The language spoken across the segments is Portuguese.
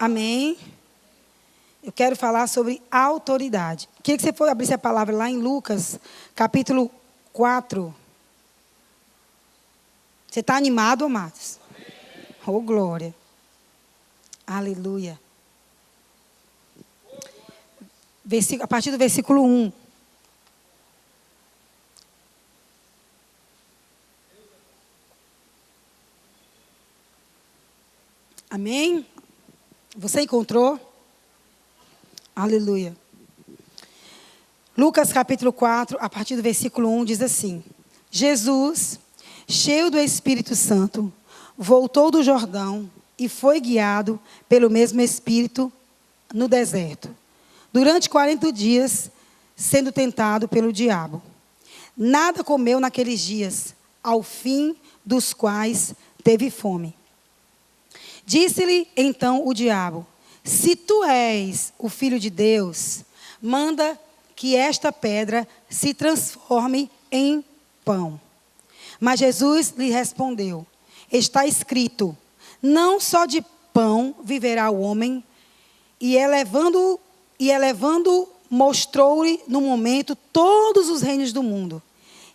Amém? Eu quero falar sobre autoridade. Queria que você for abrir essa palavra lá em Lucas, capítulo 4. Você está animado, amados? Oh, glória. Aleluia. A partir do versículo 1. Amém? Você encontrou? Aleluia. Lucas capítulo 4, a partir do versículo 1, diz assim: Jesus, cheio do Espírito Santo, voltou do Jordão e foi guiado pelo mesmo Espírito no deserto, durante 40 dias, sendo tentado pelo diabo. Nada comeu naqueles dias, ao fim dos quais teve fome. Disse-lhe então o diabo: se tu és o Filho de Deus, manda que esta pedra se transforme em pão. Mas Jesus lhe respondeu: está escrito, não só de pão viverá o homem. E elevando, mostrou-lhe no momento todos os reinos do mundo.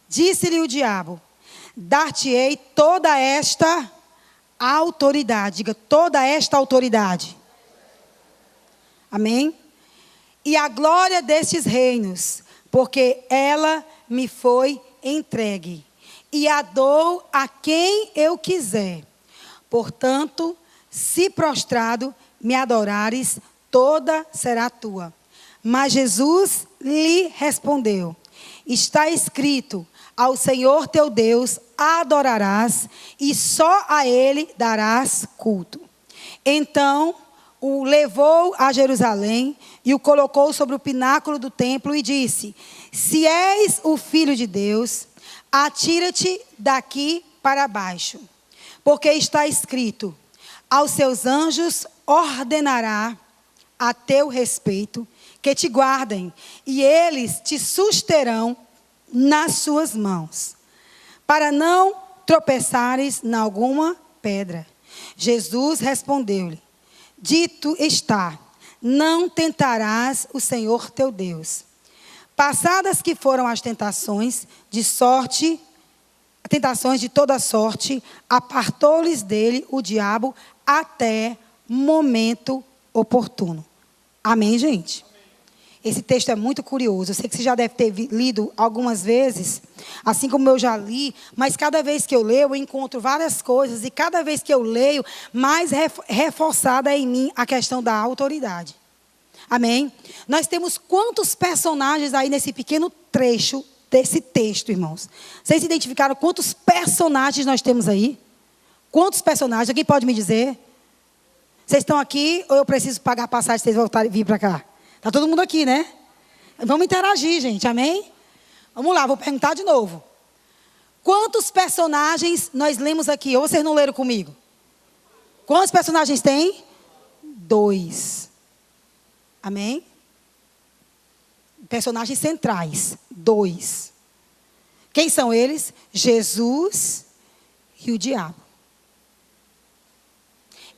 Disse-lhe o diabo: dar-te-ei toda esta autoridade. Diga, toda esta autoridade. Amém? E a glória destes reinos, porque ela me foi entregue, e a dou a quem eu quiser. Portanto, se prostrado me adorares, toda será tua. Mas Jesus lhe respondeu: está escrito, ao Senhor teu Deus adorarás, e só a Ele darás culto. Então o levou a Jerusalém e o colocou sobre o pináculo do templo e disse: se és o Filho de Deus, atira-te daqui para baixo. Porque está escrito, aos seus anjos ordenará a teu respeito que te guardem, e eles te susterão nas suas mãos, para não tropeçares em alguma pedra. Jesus respondeu-lhe: dito está, não tentarás o Senhor teu Deus. Passadas que foram as tentações de toda sorte, apartou-lhes dele o diabo até momento oportuno. Amém, gente? Esse texto é muito curioso. Eu sei que você já deve ter lido algumas vezes, assim como eu já li, mas cada vez que eu leio, eu encontro várias coisas, e cada vez que eu leio, mais reforçada em mim a questão da autoridade. Amém? Nós temos quantos personagens aí nesse pequeno trecho desse texto, irmãos? Vocês identificaram quantos personagens nós temos aí? Quantos personagens? Alguém pode me dizer? Vocês estão aqui ou eu preciso pagar a passagem para vocês voltarem e vir para cá? Está todo mundo aqui, né? Vamos interagir, gente, amém? Vamos lá, vou perguntar de novo. Quantos personagens nós lemos aqui? Ou vocês não leram comigo? Quantos personagens tem? 2. Amém? Personagens centrais. 2. Quem são eles? Jesus e o diabo.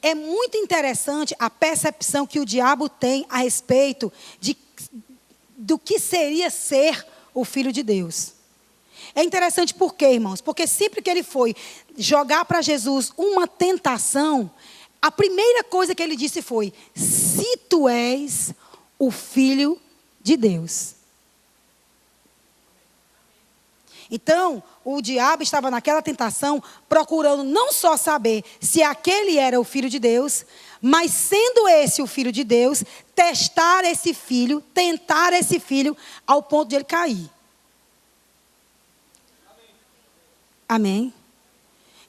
É muito interessante a percepção que o diabo tem a respeito do que seria ser o Filho de Deus. É interessante por quê, irmãos? Porque sempre que ele foi jogar para Jesus uma tentação, a primeira coisa que ele disse foi: se tu és o Filho de Deus. Então, o diabo estava naquela tentação, procurando não só saber se aquele era o Filho de Deus, mas sendo esse o Filho de Deus, testar esse filho, tentar esse filho, ao ponto de ele cair. Amém?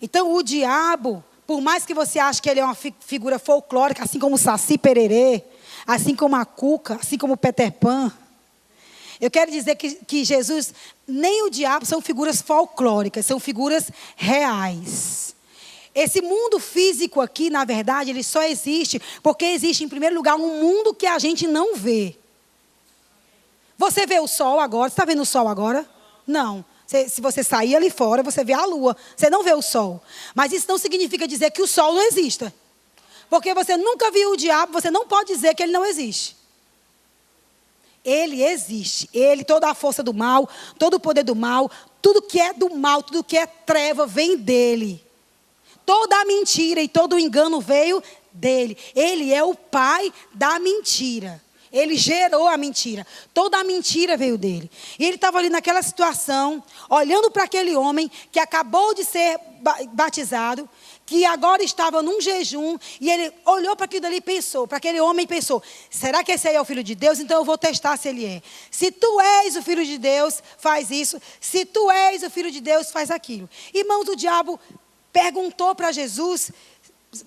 Então, o diabo, por mais que você ache que ele é uma figura folclórica, assim como o Saci Pererê, assim como a Cuca, assim como o Peter Pan, eu quero dizer que Jesus, nem o diabo são figuras folclóricas, são figuras reais. Esse mundo físico aqui, na verdade, ele só existe porque existe, em primeiro lugar, um mundo que a gente não vê. Você vê o sol agora? Você está vendo o sol agora? Não. Se você sair ali fora, você vê a lua. Você não vê o sol. Mas isso não significa dizer que o sol não exista. Porque você nunca viu o diabo, você não pode dizer que ele não existe. Ele existe. Ele, toda a força do mal, todo o poder do mal, tudo que é do mal, tudo que é treva vem dele. Toda a mentira e todo o engano veio dele. Ele é o pai da mentira. Ele gerou a mentira. Toda a mentira veio dele. E ele estava ali naquela situação, olhando para aquele homem que acabou de ser batizado, que agora estava num jejum, e ele olhou para aquilo ali e pensou, para aquele homem e pensou, será que esse aí é o Filho de Deus? Então eu vou testar se ele é. Se tu és o Filho de Deus, faz isso. Se tu és o Filho de Deus, faz aquilo. Irmãos, o diabo perguntou para Jesus,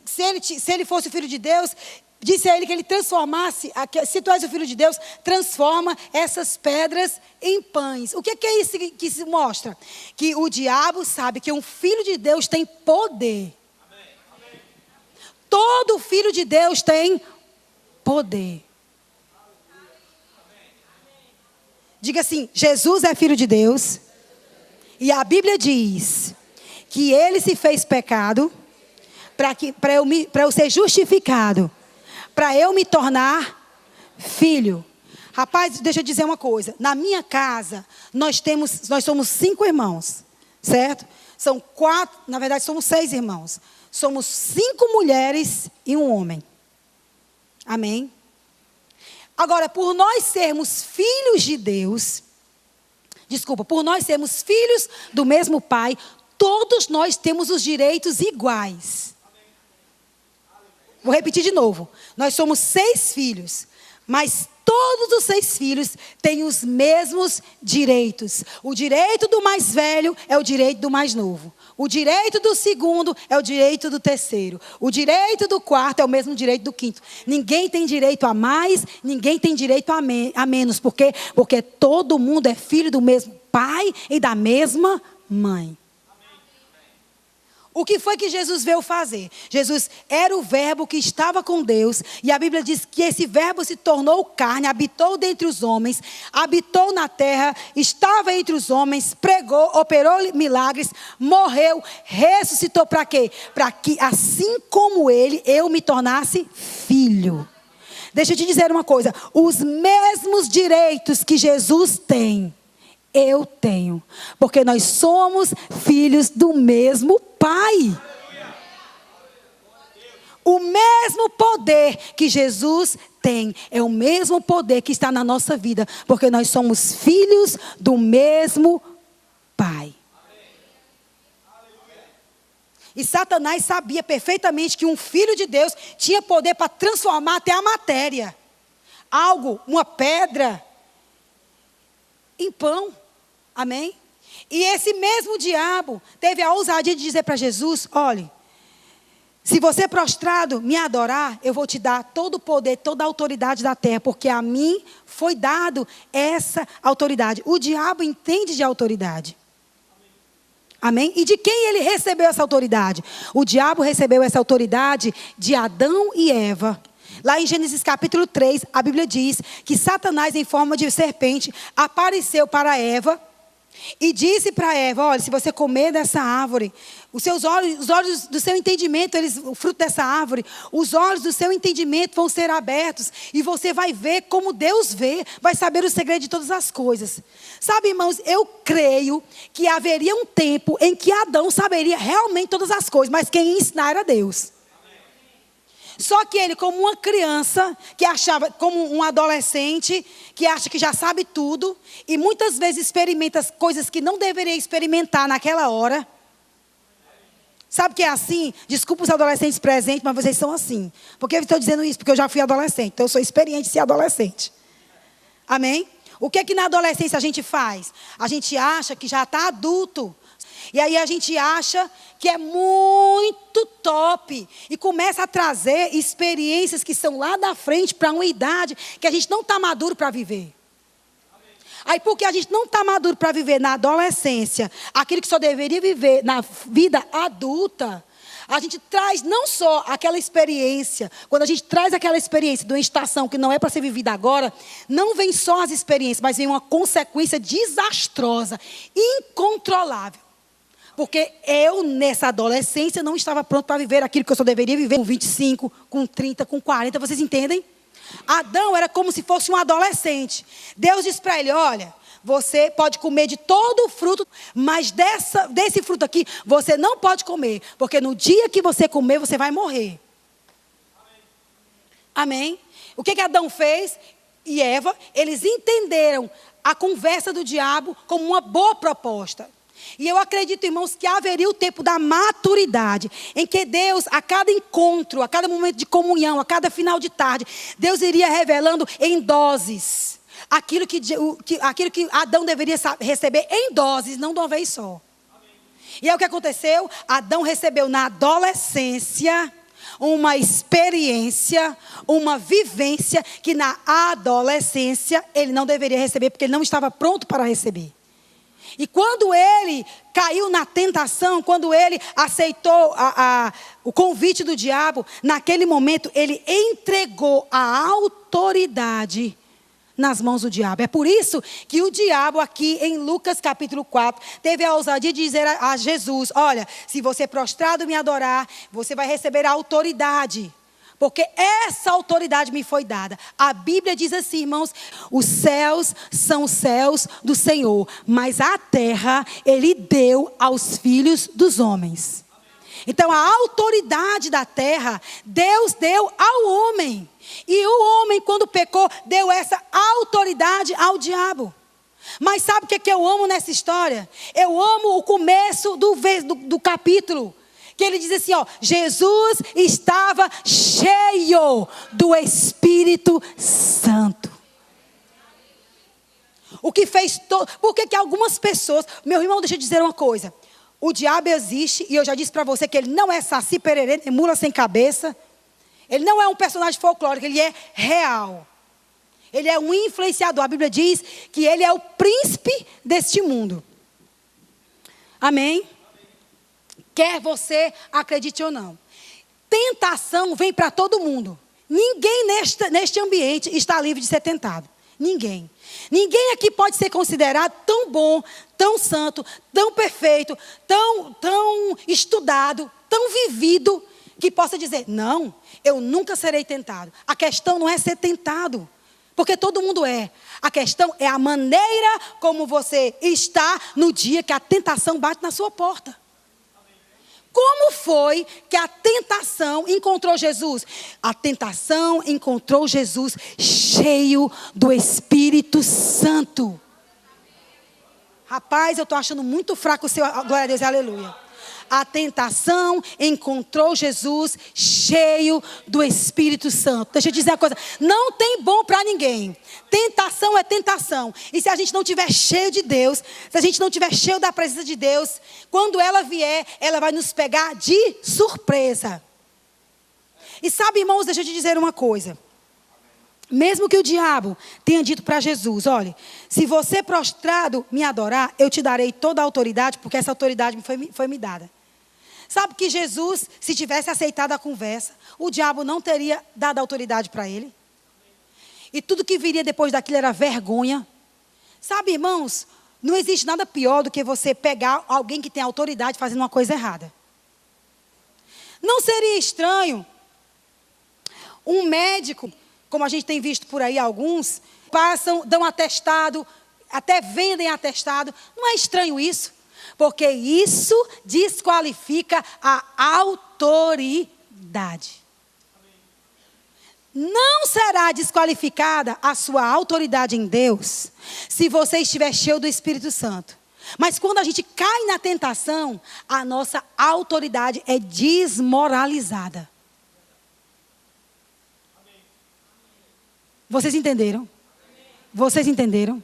se ele fosse o Filho de Deus, disse a ele que ele transformasse, se tu és o Filho de Deus, transforma essas pedras em pães. O que é isso que se mostra? Que o diabo sabe que um Filho de Deus tem poder. Todo filho de Deus tem poder. Diga assim, Jesus é Filho de Deus. E a Bíblia diz que ele se fez pecado para eu ser justificado, para eu me tornar filho. Rapaz, deixa eu dizer uma coisa. Na minha casa, nós somos 5 irmãos, certo? São 4, na verdade somos 6 irmãos. Somos 5 mulheres e um homem. Amém? Agora, por nós sermos filhos de Deus, por nós sermos filhos do mesmo Pai, todos nós temos os direitos iguais. Vou repetir de novo. Nós somos 6 filhos, mas todos os 6 filhos têm os mesmos direitos. O direito do mais velho é o direito do mais novo. O direito do segundo é o direito do terceiro. O direito do quarto é o mesmo direito do quinto. Ninguém tem direito a mais, ninguém tem direito a menos. Por quê? Porque todo mundo é filho do mesmo pai e da mesma mãe. O que foi que Jesus veio fazer? Jesus era o verbo que estava com Deus. E a Bíblia diz que esse verbo se tornou carne, habitou dentre os homens, habitou na terra, estava entre os homens, pregou, operou milagres, morreu, ressuscitou para quê? Para que assim como ele, eu me tornasse filho. Deixa eu te dizer uma coisa. Os mesmos direitos que Jesus tem, eu tenho. Porque nós somos filhos do mesmo Pai. O mesmo poder que Jesus tem é o mesmo poder que está na nossa vida. Porque nós somos filhos do mesmo Pai. E Satanás sabia perfeitamente que um filho de Deus tinha poder para transformar até a matéria. Algo, uma pedra, em pão. Amém? E esse mesmo diabo teve a ousadia de dizer para Jesus, olhe, se você prostrado me adorar, eu vou te dar todo o poder, toda a autoridade da terra, porque a mim foi dado essa autoridade. O diabo entende de autoridade. Amém? E de quem ele recebeu essa autoridade? O diabo recebeu essa autoridade de Adão e Eva. Lá em Gênesis capítulo 3, a Bíblia diz que Satanás, em forma de serpente, apareceu para Eva e disse para Eva, olha, se você comer dessa árvore, os olhos do seu entendimento, o fruto dessa árvore, os olhos do seu entendimento vão ser abertos e você vai ver como Deus vê, vai saber o segredo de todas as coisas. Sabe, irmãos, eu creio que haveria um tempo em que Adão saberia realmente todas as coisas, mas quem ia ensinar era Deus. Só que ele, como uma criança, que achava, como um adolescente, que acha que já sabe tudo, e muitas vezes experimenta coisas que não deveria experimentar naquela hora. Sabe que é assim? Desculpa os adolescentes presentes, mas vocês são assim. Por que eu estou dizendo isso? Porque eu já fui adolescente, então eu sou experiente em ser adolescente. Amém? O que é que na adolescência a gente faz? A gente acha que já está adulto. E aí a gente acha que é muito top. E começa a trazer experiências que são lá da frente para uma idade que a gente não está maduro para viver. Aí porque a gente não está maduro para viver na adolescência, aquilo que só deveria viver na vida adulta, a gente traz não só aquela experiência, quando a gente traz aquela experiência de uma estação que não é para ser vivida agora, não vem só as experiências, mas vem uma consequência desastrosa, incontrolável. Porque eu, nessa adolescência, não estava pronto para viver aquilo que eu só deveria viver com 25, com 30, com 40. Vocês entendem? Adão era como se fosse um adolescente. Deus disse para ele, olha, você pode comer de todo o fruto, mas desse fruto aqui, você não pode comer. Porque no dia que você comer, você vai morrer. Amém? O que Adão fez e Eva? Eles entenderam a conversa do diabo como uma boa proposta. E eu acredito, irmãos, que haveria o tempo da maturidade, em que Deus, a cada encontro, a cada momento de comunhão, a cada final de tarde, Deus iria revelando em doses aquilo que Adão deveria receber em doses, não de uma vez só. E é o que aconteceu. Adão recebeu na adolescência uma experiência, uma vivência que na adolescência ele não deveria receber, porque ele não estava pronto para receber. E quando ele caiu na tentação, quando ele aceitou o convite do diabo, naquele momento ele entregou a autoridade nas mãos do diabo. É por isso que o diabo aqui em Lucas capítulo 4 teve a ousadia de dizer a Jesus, olha, se você prostrado me adorar, você vai receber a autoridade. Porque essa autoridade me foi dada. A Bíblia diz assim, irmãos, os céus são os céus do Senhor, mas a terra Ele deu aos filhos dos homens. Então a autoridade da terra, Deus deu ao homem. E o homem, quando pecou, deu essa autoridade ao diabo. Mas sabe o que eu amo nessa história? Eu amo o começo do capítulo. Que ele diz assim, ó, Jesus estava cheio do Espírito Santo. O que fez todo... Por que algumas pessoas... Meu irmão, deixa eu dizer uma coisa. O diabo existe, e eu já disse para você que ele não é saci pererê, nem mula sem cabeça. Ele não é um personagem folclórico, ele é real. Ele é um influenciador. A Bíblia diz que ele é o príncipe deste mundo. Amém? Quer você acredite ou não. Tentação vem para todo mundo. Ninguém neste ambiente está livre de ser tentado. Ninguém. Ninguém aqui pode ser considerado tão bom, tão santo, tão perfeito, tão estudado, tão vivido, que possa dizer, não, eu nunca serei tentado. A questão não é ser tentado, porque todo mundo é. A questão é a maneira como você está no dia que a tentação bate na sua porta. Como foi que a tentação encontrou Jesus? A tentação encontrou Jesus cheio do Espírito Santo. Rapaz, eu estou achando muito fraco o seu... Glória a Deus, aleluia. A tentação encontrou Jesus cheio do Espírito Santo. Deixa eu dizer uma coisa. Não tem bom para ninguém. Tentação é tentação. E se a gente não estiver cheio de Deus, se a gente não estiver cheio da presença de Deus, quando ela vier, ela vai nos pegar de surpresa. E sabe, irmãos, deixa eu te dizer uma coisa. Mesmo que o diabo tenha dito para Jesus, olha, se você prostrado me adorar, eu te darei toda a autoridade, porque essa autoridade foi me dada. Sabe que Jesus, se tivesse aceitado a conversa, o diabo não teria dado autoridade para ele. E tudo que viria depois daquilo era vergonha. Sabe, irmãos, não existe nada pior do que você pegar alguém que tem autoridade fazendo uma coisa errada. Não seria estranho um médico, como a gente tem visto por aí alguns, passam, dão atestado, até vendem atestado. Não é estranho isso? Porque isso desqualifica a autoridade. Não será desqualificada a sua autoridade em Deus se você estiver cheio do Espírito Santo. Mas quando a gente cai na tentação, a nossa autoridade é desmoralizada. Vocês entenderam? Vocês entenderam?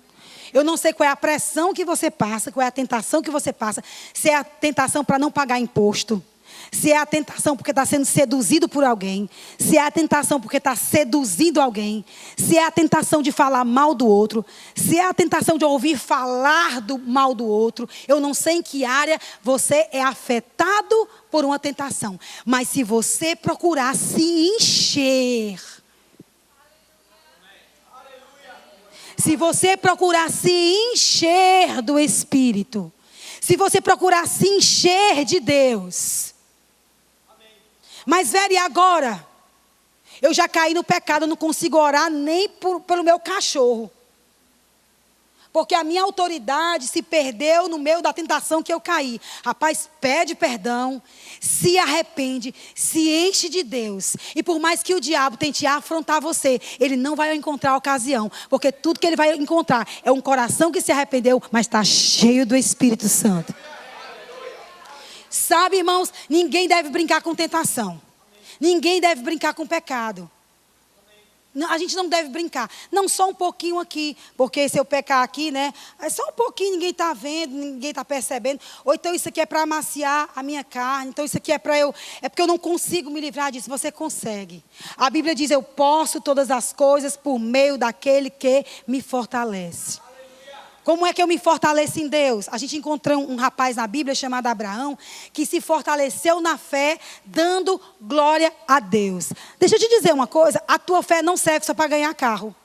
Eu não sei qual é a pressão que você passa, qual é a tentação que você passa. Se é a tentação para não pagar imposto. Se é a tentação porque está sendo seduzido por alguém. Se é a tentação porque está seduzindo alguém. Se é a tentação de falar mal do outro. Se é a tentação de ouvir falar mal do outro. Eu não sei em que área você é afetado por uma tentação. Mas se você procurar se encher... Se você procurar se encher do Espírito, Se você procurar se encher de Deus. Mas, velho, e agora? Eu já caí no pecado, eu não consigo orar nem pelo meu cachorro. Porque a minha autoridade se perdeu no meio da tentação que eu caí. Rapaz, pede perdão, se arrepende, se enche de Deus. E por mais que o diabo tente afrontar você, ele não vai encontrar ocasião. Porque tudo que ele vai encontrar é um coração que se arrependeu, mas está cheio do Espírito Santo. Sabe, irmãos, ninguém deve brincar com tentação. Ninguém deve brincar com pecado. A gente não deve brincar. Não só um pouquinho aqui. Porque se eu pecar aqui, né? É só um pouquinho, ninguém está vendo, ninguém está percebendo. Ou então isso aqui é para amaciar a minha carne. Então isso aqui é para eu... É porque eu não consigo me livrar disso. Você consegue. A Bíblia diz, eu posso todas as coisas por meio daquele que me fortalece. Como é que eu me fortaleço em Deus? A gente encontrou um rapaz na Bíblia chamado Abraão, que se fortaleceu na fé, dando glória a Deus. Deixa eu te dizer uma coisa, a tua fé não serve só para ganhar carro.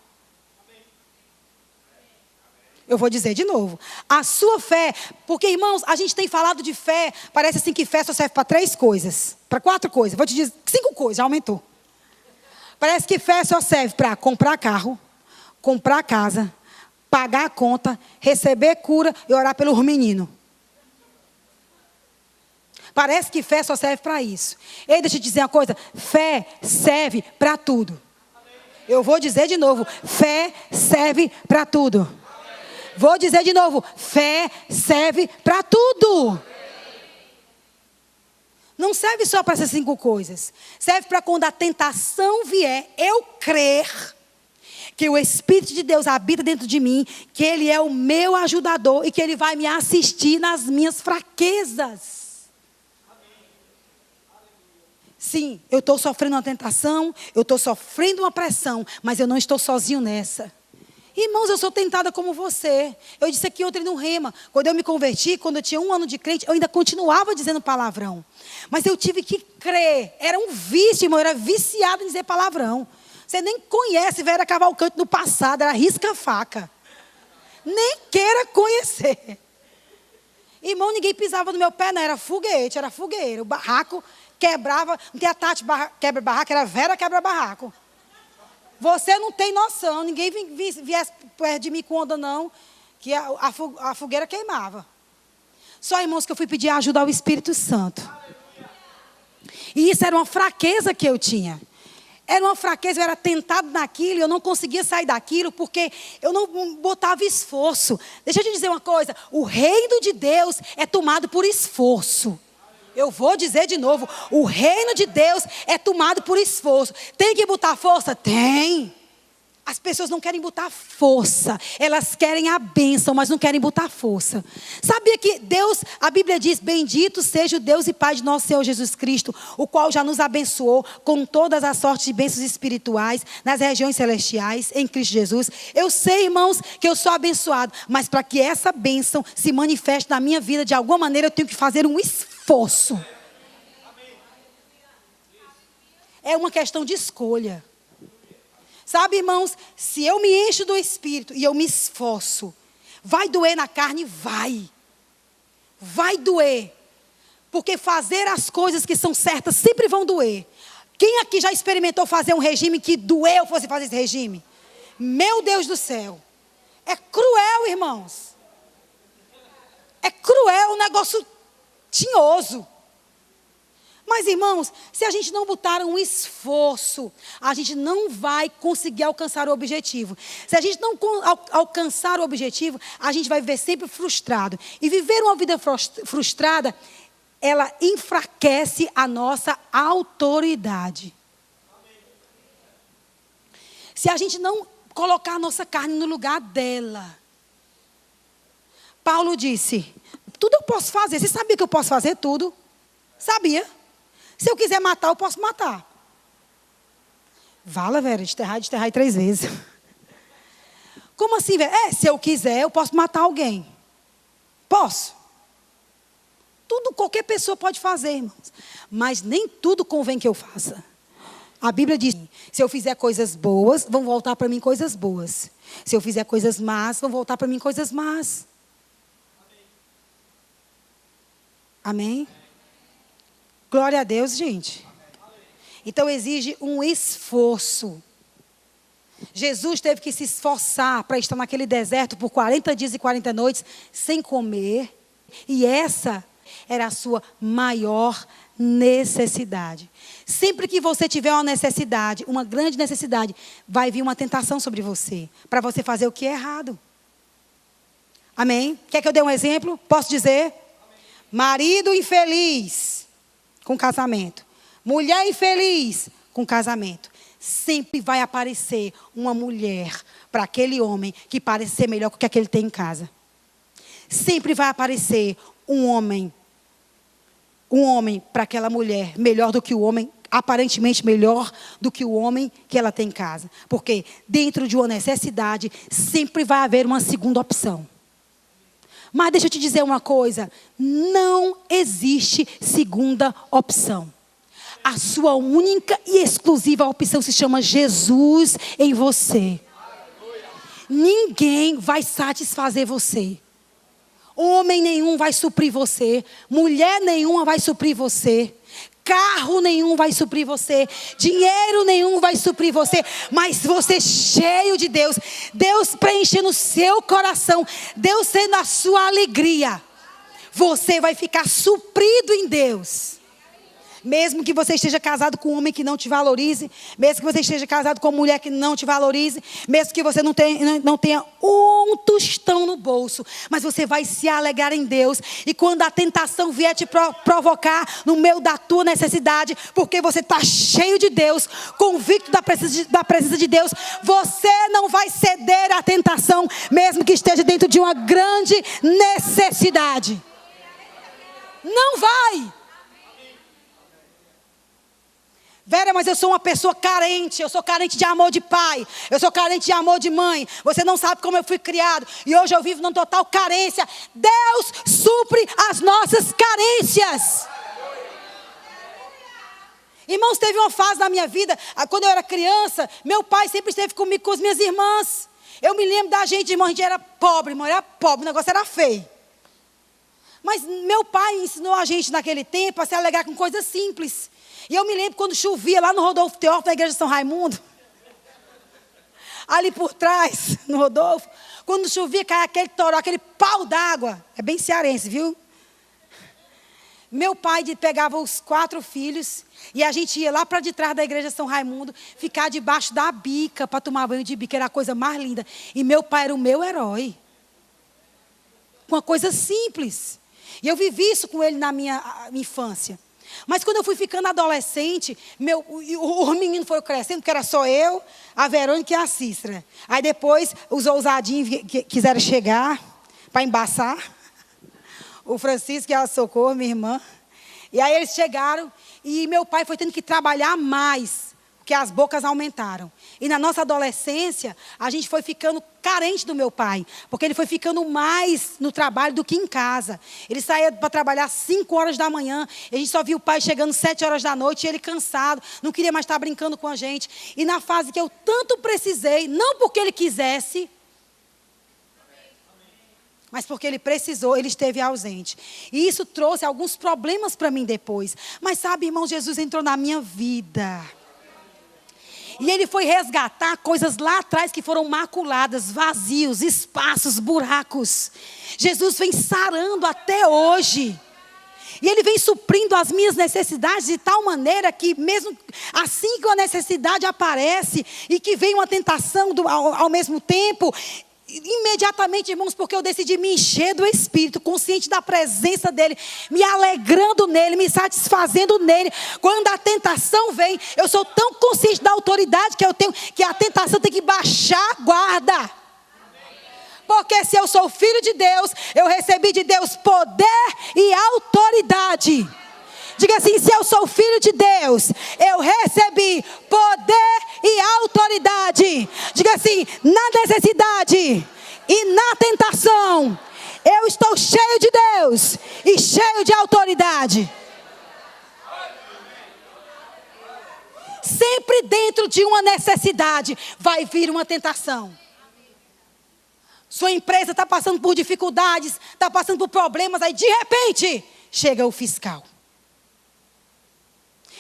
Eu vou dizer de novo. A sua fé, porque irmãos, a gente tem falado de fé, parece assim que fé só serve para 3 coisas, para 4 coisas. Vou te dizer, 5 coisas, já aumentou. Parece que fé só serve para comprar carro, comprar casa, pagar a conta, receber cura e orar pelos meninos. Parece que fé só serve para isso. Ei, deixa eu te dizer uma coisa. Fé serve para tudo. Eu vou dizer de novo. Fé serve para tudo. Vou dizer de novo. Fé serve para tudo. Não serve só para essas 5 coisas. Serve para quando a tentação vier, eu crer que o Espírito de Deus habita dentro de mim, que Ele é o meu ajudador e que Ele vai me assistir nas minhas fraquezas. Sim, eu estou sofrendo uma tentação, eu estou sofrendo uma pressão, mas eu não estou sozinho nessa. Irmãos, eu sou tentada como você. Eu disse aqui ontem no Rema, quando eu me converti, quando eu tinha 1 ano de crente, eu ainda continuava dizendo palavrão. Mas eu tive que crer, era um vício, irmão, eu era viciado em dizer palavrão. Você nem conhece Vera Cavalcante no passado, era risca-faca. Nem queira conhecer. Irmão, ninguém pisava no meu pé, não, era foguete, era fogueira. O barraco quebrava, não tinha Tati quebra-barraco, era Vera quebra-barraco. Você não tem noção, ninguém viesse perto de mim com onda não, que a fogueira queimava. Só, irmãos, que eu fui pedir ajuda ao Espírito Santo. E isso era uma fraqueza que eu tinha. Era uma fraqueza, eu era tentado naquilo, eu não conseguia sair daquilo, porque eu não botava esforço. Deixa eu te dizer uma coisa, o reino de Deus é tomado por esforço. Eu vou dizer de novo, o reino de Deus é tomado por esforço. Tem que botar força? Tem. As pessoas não querem botar força, elas querem a bênção, mas não querem botar força. Sabia que Deus, a Bíblia diz, bendito seja o Deus e Pai de nosso Senhor Jesus Cristo, o qual já nos abençoou com todas as sortes de bênçãos espirituais nas regiões celestiais em Cristo Jesus. Eu sei, irmãos, que eu sou abençoado, mas para que essa bênção se manifeste na minha vida de alguma maneira, eu tenho que fazer um esforço. É uma questão de escolha. Sabe, irmãos, se eu me encho do Espírito e eu me esforço, vai doer na carne? Vai. Vai doer. Porque fazer as coisas que são certas sempre vão doer. Quem aqui já experimentou fazer um regime que doeu fosse fazer esse regime? Meu Deus do céu. É cruel, irmãos. É cruel, um negócio tinhoso. Mas, irmãos, se a gente não botar um esforço, a gente não vai conseguir alcançar o objetivo. Se a gente não alcançar o objetivo, a gente vai viver sempre frustrado. E viver uma vida frustrada, ela enfraquece a nossa autoridade. Se a gente não colocar a nossa carne no lugar dela. Paulo disse, tudo eu posso fazer. Você sabia que eu posso fazer tudo? Sabia? Se eu quiser matar, eu posso matar. Vala, Vera, desterrar 3 vezes. Como assim, Vera? Se eu quiser, eu posso matar alguém. Posso. Tudo, qualquer pessoa pode fazer, irmãos. Mas nem tudo convém que eu faça. A Bíblia diz, se eu fizer coisas boas, vão voltar para mim coisas boas. Se eu fizer coisas más, vão voltar para mim coisas más. Amém? Glória a Deus, gente. Então exige um esforço. Jesus teve que se esforçar para estar naquele deserto por 40 dias e 40 noites sem comer. E essa era a sua maior necessidade. Sempre que você tiver uma necessidade, uma grande necessidade, vai vir uma tentação sobre você, para você fazer o que é errado. Amém? Quer que eu dê um exemplo? Posso dizer? Amém. Marido infeliz com casamento. Mulher infeliz com casamento. Sempre vai aparecer uma mulher para aquele homem que parece ser melhor que aquele tem em casa. Sempre vai aparecer um homem para aquela mulher melhor do que o homem, aparentemente melhor do que o homem que ela tem em casa. Porque dentro de uma necessidade sempre vai haver uma segunda opção. Mas deixa eu te dizer uma coisa, não existe segunda opção. A sua única e exclusiva opção se chama Jesus em você. Ninguém vai satisfazer você. Homem nenhum vai suprir você. Mulher nenhuma vai suprir você. Carro nenhum vai suprir você. Dinheiro nenhum vai suprir você. Mas você cheio de Deus. Deus preenchendo o seu coração. Deus sendo a sua alegria. Você vai ficar suprido em Deus. Mesmo que você esteja casado com um homem que não te valorize, mesmo que você esteja casado com uma mulher que não te valorize, mesmo que você não tenha um tostão no bolso, mas você vai se alegrar em Deus. E quando a tentação vier te provocar no meio da tua necessidade, porque você está cheio de Deus, convicto da presença de Deus, você não vai ceder à tentação, mesmo que esteja dentro de uma grande necessidade. Não vai. Vera, mas eu sou uma pessoa carente, eu sou carente de amor de pai, eu sou carente de amor de mãe, você não sabe como eu fui criado, e hoje eu vivo numa total carência. Deus supre as nossas carências. Irmãos, teve uma fase na minha vida, quando eu era criança, meu pai sempre esteve comigo com as minhas irmãs. Eu me lembro da gente, irmão, a gente era pobre, irmão, era pobre, o negócio era feio. Mas meu pai ensinou a gente naquele tempo a se alegrar com coisas simples. E eu me lembro quando chovia lá no Rodolfo Teófilo, na igreja de São Raimundo. Ali por trás, no Rodolfo. Quando chovia, caia aquele toró, aquele pau d'água. É bem cearense, viu? Meu pai pegava os 4 filhos e a gente ia lá para de trás da igreja de São Raimundo, ficar debaixo da bica para tomar banho de bica. Era a coisa mais linda. E meu pai era o meu herói. Uma coisa simples. E eu vivi isso com ele na minha infância. Mas quando eu fui ficando adolescente, o menino foi crescendo, porque era só eu, a Verônica e a Cícera. Aí depois os ousadinhos quiseram chegar para embaçar. O Francisco e a Socorro, minha irmã. E aí eles chegaram e meu pai foi tendo que trabalhar mais, porque as bocas aumentaram. E na nossa adolescência, a gente foi ficando carente do meu pai, porque ele foi ficando mais no trabalho do que em casa. Ele saía para trabalhar 5 horas da manhã, e a gente só via o pai chegando 7 horas da noite, e ele cansado, não queria mais estar brincando com a gente. E na fase que eu tanto precisei, não porque ele quisesse, mas porque ele precisou, ele esteve ausente. E isso trouxe alguns problemas para mim depois. Mas sabe, irmão, Jesus entrou na minha vida. E ele foi resgatar coisas lá atrás que foram maculadas, vazios, espaços, buracos. Jesus vem sarando até hoje. E ele vem suprindo as minhas necessidades de tal maneira que mesmo assim que a necessidade aparece e que vem uma tentação ao mesmo tempo, imediatamente, irmãos, porque eu decidi me encher do Espírito, consciente da presença dEle, me alegrando nele, me satisfazendo nele. Quando a tentação vem, eu sou tão consciente da autoridade que eu tenho, que a tentação tem que baixar a guarda. Porque se eu sou filho de Deus, eu recebi de Deus poder e autoridade. Diga assim: se eu sou filho de Deus, eu recebi poder e autoridade. Diga assim: na necessidade e na tentação, eu estou cheio de Deus e cheio de autoridade. Sempre dentro de uma necessidade vai vir uma tentação. Sua empresa está passando por dificuldades, está passando por problemas, aí de repente chega o fiscal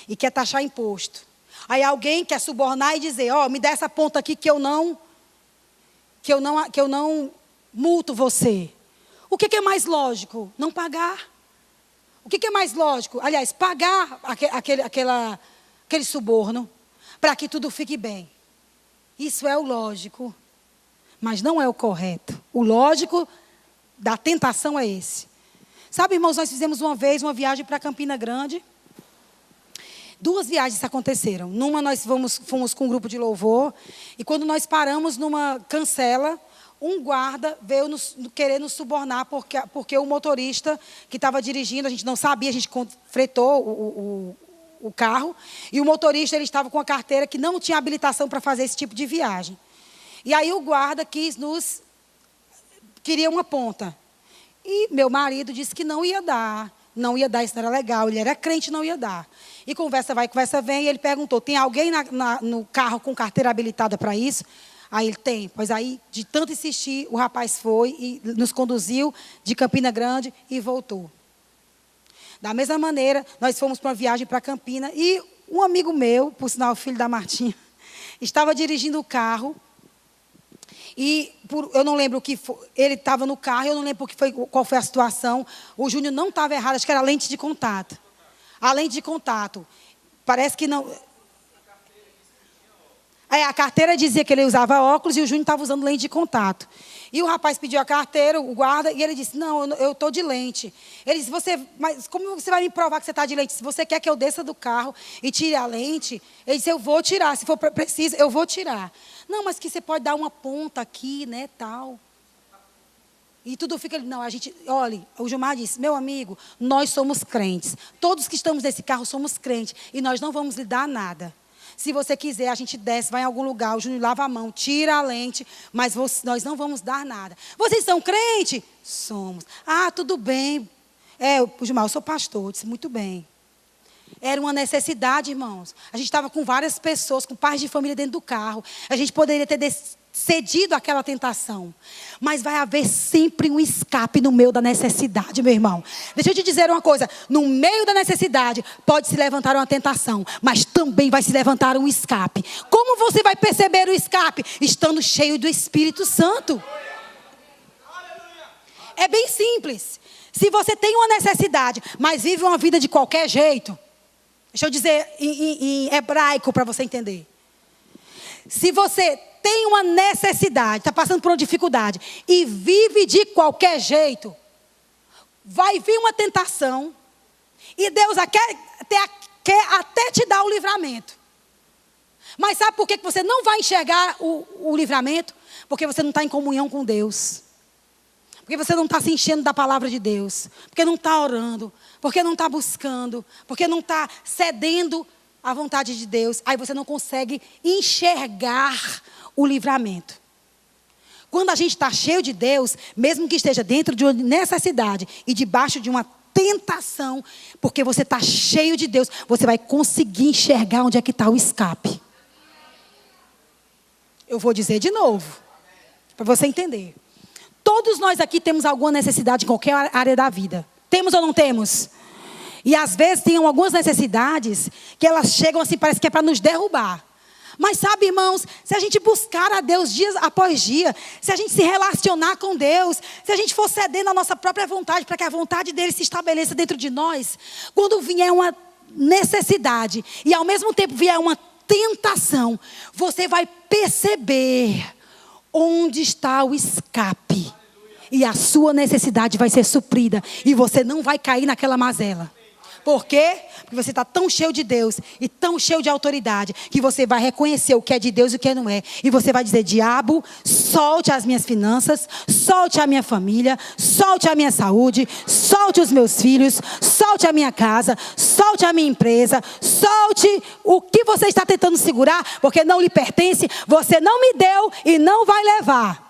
e quer taxar imposto. Aí alguém quer subornar e dizer, me dá essa ponta aqui que eu não multo você. O que é mais lógico? Não pagar. O que é mais lógico? Aliás, pagar aquele suborno para que tudo fique bem. Isso é o lógico, mas não é o correto. O lógico da tentação é esse. Sabe, irmãos, nós fizemos uma vez uma viagem para Campina Grande. 2 viagens aconteceram. Numa nós fomos com um grupo de louvor. E quando nós paramos numa cancela, um guarda veio querer nos subornar, porque o motorista que estava dirigindo, a gente não sabia, a gente fretou o carro. E o motorista ele estava com a carteira que não tinha habilitação para fazer esse tipo de viagem. E aí o guarda queria uma ponta. E meu marido disse que não ia dar. Não ia dar, isso não era legal. Ele era crente, não ia dar. E conversa vai, conversa vem. E ele perguntou, tem alguém no carro com carteira habilitada para isso? Aí ele tem. Pois aí, de tanto insistir, o rapaz foi e nos conduziu de Campina Grande e voltou. Da mesma maneira, nós fomos para uma viagem para Campina. E um amigo meu, por sinal, filho da Martinha, estava dirigindo o carro. E eu não lembro o que foi, ele estava no carro, eu não lembro qual foi a situação. O Júnior não estava errado, acho que era a lente de contato. A lente de contato. Parece que não. A carteira dizia que ele usava óculos e o Júnior estava usando lente de contato. E o rapaz pediu a carteira, o guarda, e ele disse, não, eu estou de lente. Ele disse, mas como você vai me provar que você está de lente? Se você quer que eu desça do carro e tire a lente, ele disse, eu vou tirar, se for preciso, eu vou tirar. Não, mas que você pode dar uma ponta aqui, né, tal. E tudo fica, não, olha, o Gilmar disse, meu amigo, nós somos crentes. Todos que estamos nesse carro somos crentes e nós não vamos lhe dar nada. Se você quiser, a gente desce, vai em algum lugar, o Júnior lava a mão, tira a lente, mas nós não vamos dar nada. Vocês são crente? Somos. Ah, tudo bem. O Gilmar, eu sou pastor. Eu disse, muito bem. Era uma necessidade, irmãos. A gente estava com várias pessoas, com pais de família dentro do carro. A gente poderia ter cedido àquela tentação. Mas vai haver sempre um escape no meio da necessidade, meu irmão. Deixa eu te dizer uma coisa. No meio da necessidade, pode se levantar uma tentação. Mas também vai se levantar um escape. Como você vai perceber o escape? Estando cheio do Espírito Santo. É bem simples. Se você tem uma necessidade, mas vive uma vida de qualquer jeito. Deixa eu dizer em hebraico para você entender. Se você tem uma necessidade, está passando por uma dificuldade e vive de qualquer jeito, vai vir uma tentação e Deus quer até te dar o livramento. Mas sabe por que você não vai enxergar o livramento? Porque você não está em comunhão com Deus. Porque você não está se enchendo da palavra de Deus. Porque não está orando. Porque não está buscando. Porque não está cedendo à vontade de Deus. Aí você não consegue enxergar o livramento. Quando a gente está cheio de Deus, mesmo que esteja dentro de uma necessidade e debaixo de uma tentação, porque você está cheio de Deus, você vai conseguir enxergar onde é que está o escape. Eu vou dizer de novo, para você entender. Todos nós aqui temos alguma necessidade em qualquer área da vida. Temos ou não temos? E às vezes tem algumas necessidades que elas chegam assim, parece que é para nos derrubar. Mas sabe, irmãos, se a gente buscar a Deus dia após dia, se a gente se relacionar com Deus, se a gente for cedendo a nossa própria vontade, para que a vontade dele se estabeleça dentro de nós, quando vier uma necessidade e ao mesmo tempo vier uma tentação, você vai perceber onde está o escape. E a sua necessidade vai ser suprida. E você não vai cair naquela mazela. Por quê? Porque você está tão cheio de Deus e tão cheio de autoridade que você vai reconhecer o que é de Deus e o que não é. E você vai dizer, diabo, solte as minhas finanças, solte a minha família, solte a minha saúde, solte os meus filhos, solte a minha casa, solte a minha empresa, solte o que você está tentando segurar, porque não lhe pertence, você não me deu e não vai levar.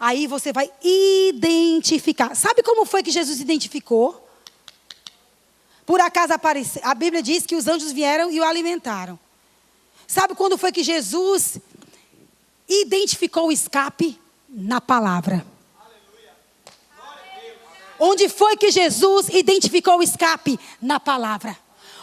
Aí você vai identificar. Sabe como foi que Jesus identificou? Por acaso apareceu. A Bíblia diz que os anjos vieram e o alimentaram. Sabe quando foi que Jesus identificou o escape? Na palavra. Onde foi que Jesus identificou o escape? Na palavra.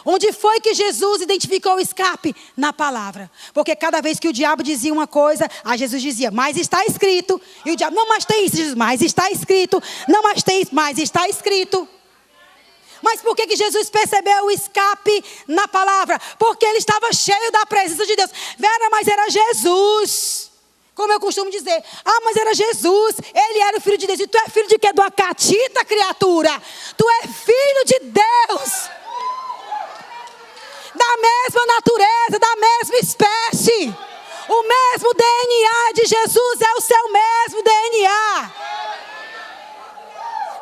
Onde foi que Jesus identificou o escape? Na palavra. Porque cada vez que o diabo dizia uma coisa, aí Jesus dizia, mas está escrito. E o diabo, não, mas tem isso. Jesus, mas está escrito. Não, mas tem isso, mas está escrito. Mas por que Jesus percebeu o escape na palavra? Porque ele estava cheio da presença de Deus. Vera, mas era Jesus. Como eu costumo dizer, mas era Jesus, ele era o Filho de Deus. E tu é filho de quê? De uma catita, criatura. Tu é filho de Deus. Da mesma natureza, da mesma espécie. O mesmo DNA de Jesus é o seu mesmo DNA.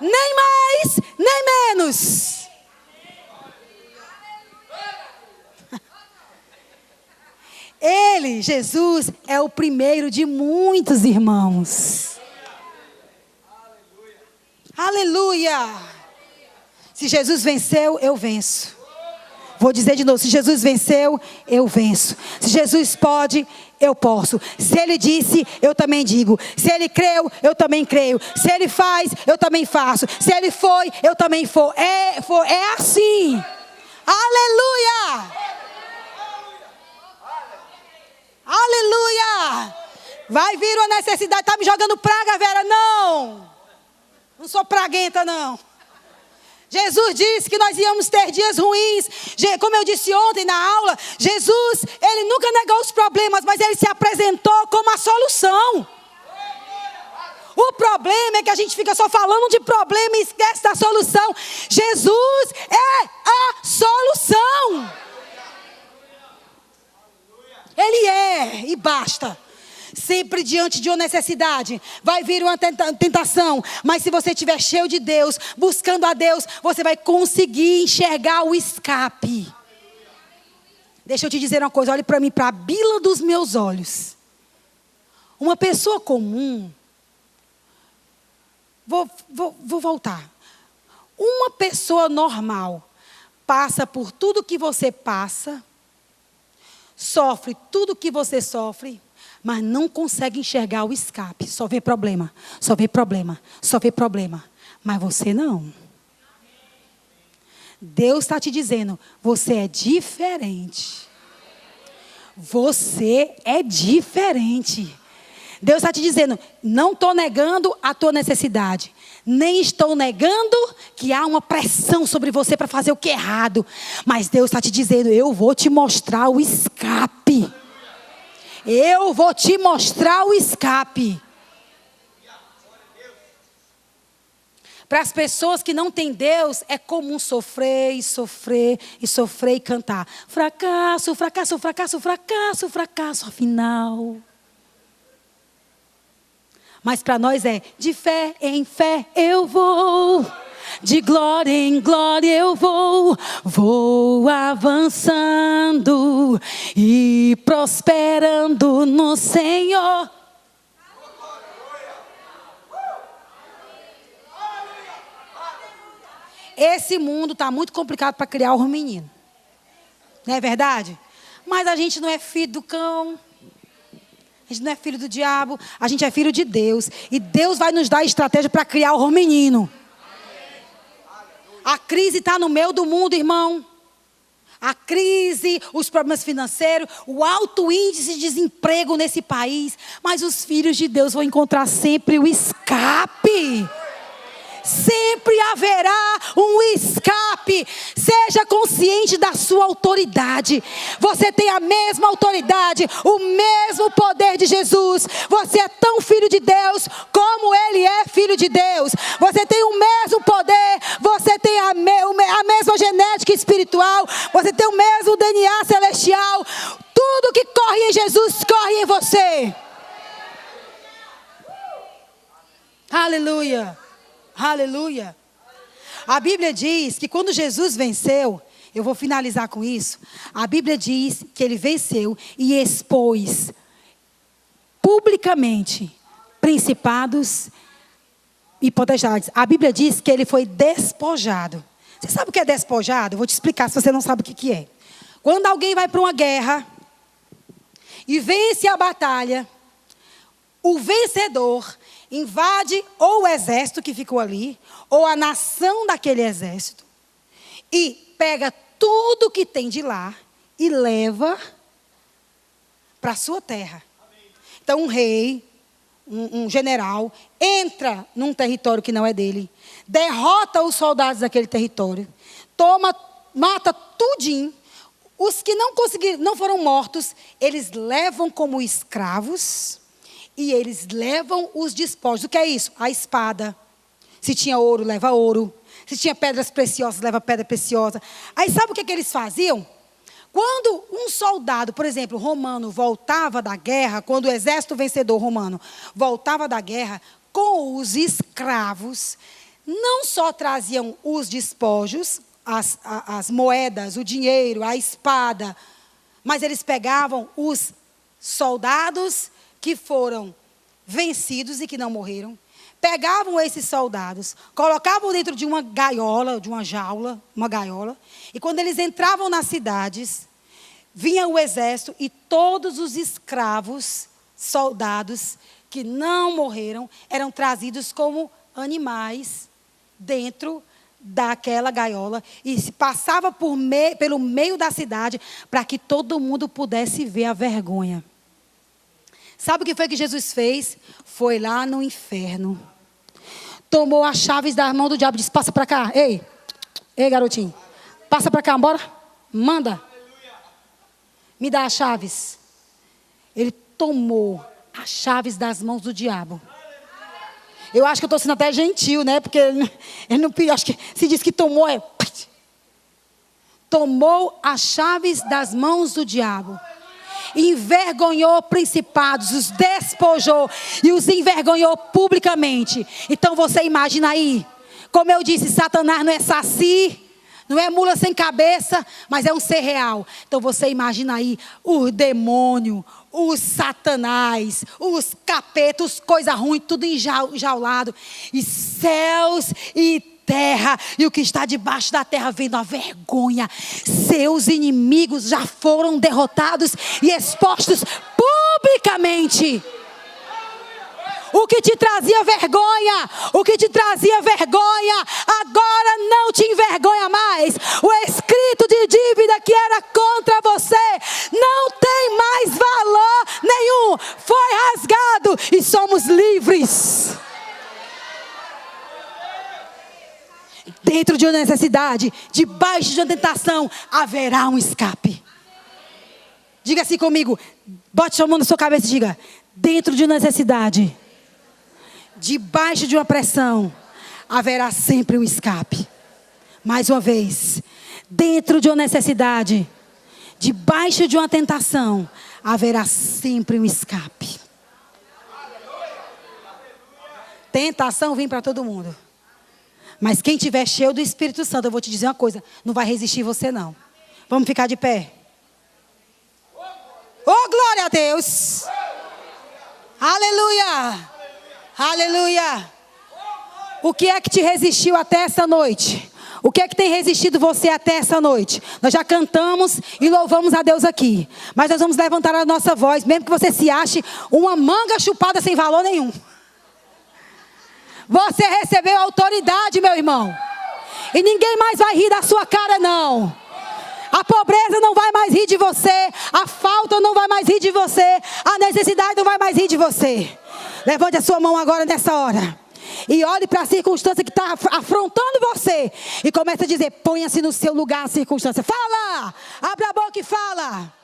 Nem mais, nem menos. Ele, Jesus, é o primeiro de muitos irmãos. Aleluia. Se Jesus venceu, eu venço. Vou dizer de novo, se Jesus venceu, eu venço. Se Jesus pode, eu posso. Se ele disse, eu também digo. Se ele creu, eu também creio. Se ele faz, eu também faço. Se ele foi, eu também for. É assim. Aleluia. Aleluia! Vai vir uma necessidade. Está me jogando praga, Vera? Não! Não sou praguenta, não. Jesus disse que nós íamos ter dias ruins. Como eu disse ontem na aula, Jesus, ele nunca negou os problemas, mas ele se apresentou como a solução. O problema é que a gente fica só falando de problema e esquece da solução. Jesus é a solução. Ele é, e basta. Sempre diante de uma necessidade, vai vir uma tentação. Mas se você estiver cheio de Deus, buscando a Deus, você vai conseguir enxergar o escape. Deixa eu te dizer uma coisa, olhe para mim, para a bila dos meus olhos. Uma pessoa comum, vou voltar. Uma pessoa normal passa por tudo que você passa, sofre tudo que você sofre, mas não consegue enxergar o escape. Só vê problema, só vê problema, só vê problema. Mas você não. Deus está te dizendo, você é diferente. Você é diferente. Deus está te dizendo, não estou negando a tua necessidade. Nem estou negando que há uma pressão sobre você para fazer o que é errado. Mas Deus está te dizendo, eu vou te mostrar o escape. Eu vou te mostrar o escape. Para as pessoas que não têm Deus, é comum sofrer e sofrer e sofrer e cantar. Fracasso, fracasso, fracasso, fracasso, fracasso, afinal. Mas para nós é de fé em fé eu vou, de glória em glória eu vou avançando e prosperando no Senhor. Esse mundo está muito complicado para criar um menino. Não é verdade? Mas a gente não é filho do cão. A gente não é filho do diabo, a gente é filho de Deus. E Deus vai nos dar estratégia para criar o menino. A crise está no meio do mundo, irmão. A crise, os problemas financeiros, o alto índice de desemprego nesse país. Mas os filhos de Deus vão encontrar sempre o escape. Sempre haverá um escape. Seja consciente da sua autoridade. Você tem a mesma autoridade, o mesmo poder de Jesus. Você é tão filho de Deus como Ele é filho de Deus. Você tem o mesmo poder, você tem a mesma genética espiritual, você tem o mesmo DNA celestial. Tudo que corre em Jesus, corre em você. Aleluia. Aleluia. A Bíblia diz que quando Jesus venceu, eu vou finalizar com isso. A Bíblia diz que ele venceu e expôs publicamente principados e potestades. A Bíblia diz que ele foi despojado. Você sabe o que é despojado? Eu vou te explicar se você não sabe o que é. Quando alguém vai para uma guerra e vence a batalha, o vencedor, invade ou o exército que ficou ali, ou a nação daquele exército, e pega tudo que tem de lá e leva para a sua terra. Então um rei, um general, entra num território que não é dele, derrota os soldados daquele território, mata tudinho. Os que não conseguiram, não foram mortos, eles levam como escravos e eles levam os despojos. O que é isso? A espada. Se tinha ouro, leva ouro. Se tinha pedras preciosas, leva pedra preciosa. Aí sabe o que eles faziam? Quando um soldado, por exemplo, romano, voltava da guerra, quando o exército vencedor romano voltava da guerra, com os escravos, não só traziam os despojos, as moedas, o dinheiro, a espada, mas eles pegavam os soldados que foram vencidos e que não morreram, pegavam esses soldados, colocavam dentro de uma gaiola, de uma jaula, uma gaiola, e quando eles entravam nas cidades, vinha o exército e todos os escravos, soldados que não morreram, eram trazidos como animais dentro daquela gaiola e se passava pelo meio da cidade para que todo mundo pudesse ver a vergonha. Sabe o que foi que Jesus fez? Foi lá no inferno. Tomou as chaves das mãos do diabo e disse: passa para cá. Ei, garotinho. Passa para cá, bora. Manda. Me dá as chaves. Ele tomou as chaves das mãos do diabo. Eu acho que eu estou sendo até gentil, né? Porque ele não, acho que se diz que tomou, tomou as chaves das mãos do diabo. Envergonhou principados, os despojou e os envergonhou publicamente. Então você imagina aí, como eu disse, Satanás não é saci, não é mula sem cabeça, mas é um ser real. Então você imagina aí o demônio, os satanás, os capetos, coisa ruim, tudo enjaulado. E céus e terra, e o que está debaixo da terra vendo a vergonha. Seus inimigos já foram derrotados e expostos publicamente. O que te trazia vergonha, agora não te envergonha mais. O escrito de dívida que era contra você não tem mais valor nenhum. Foi rasgado e somos livres. Dentro de uma necessidade, debaixo de uma tentação, haverá um escape. Diga assim comigo, bote a mão na sua cabeça e diga: dentro de uma necessidade, debaixo de uma pressão, haverá sempre um escape. Mais uma vez, dentro de uma necessidade, debaixo de uma tentação, haverá sempre um escape. Tentação vem para todo mundo. Mas quem estiver cheio do Espírito Santo, eu vou te dizer uma coisa, não vai resistir você não. Vamos ficar de pé. Oh, glória a Deus. Aleluia. Aleluia. O que é que te resistiu até essa noite? O que é que tem resistido você até essa noite? Nós já cantamos e louvamos a Deus aqui. Mas nós vamos levantar a nossa voz, mesmo que você se ache uma manga chupada sem valor nenhum. Você recebeu autoridade, meu irmão. E ninguém mais vai rir da sua cara, não. A pobreza não vai mais rir de você. A falta não vai mais rir de você. A necessidade não vai mais rir de você. Levante a sua mão agora nessa hora. E olhe para a circunstância que está afrontando você. E comece a dizer: ponha-se no seu lugar a circunstância. Fala! Abra a boca e fala.